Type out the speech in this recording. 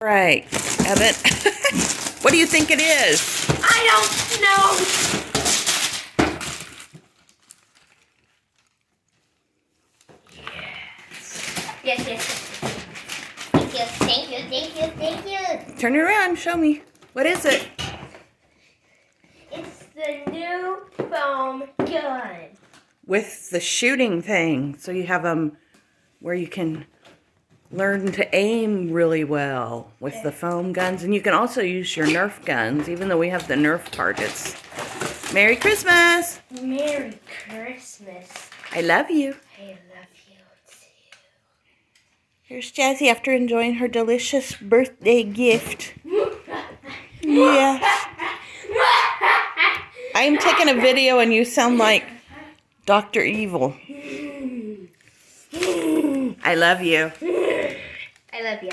Right, Evan. What do you think it is? I don't know. Yes. Yes. Thank you. Turn it around, show me. What is it? It's the new foam gun. With the shooting thing. So you have them where you can learn to aim really well with the foam guns. And you can also use your Nerf guns, even though we have the Nerf part. It's Merry Christmas! Merry Christmas. I love you. I love you too. Here's Jazzy after enjoying her delicious birthday gift. Yeah. I'm taking a video and you sound like Dr. Evil. I love you. I love you.